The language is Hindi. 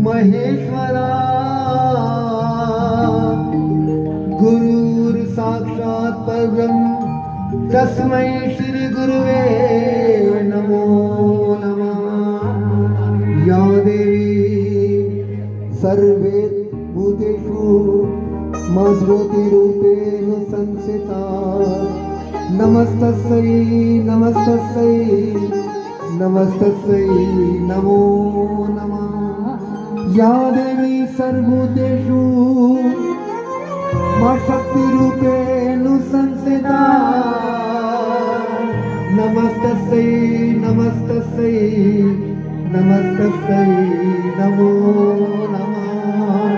महेश्वरा गुरुर् साक्षात् परब्रह्म तस्मै श्री गुरुवे नमो नमः। या देवी सर्वे भूतेषु ज्योतिरूपेण संस्थिता नमस्तस्यै नमस्तस्यै नमस्तस्यै नमो नमः। या देवी सर्वभूतेषु शक्तिरूपेण संस्थिता नमस्तस्यै नमस्तस्यै नमस्तस्यै नमो नमः।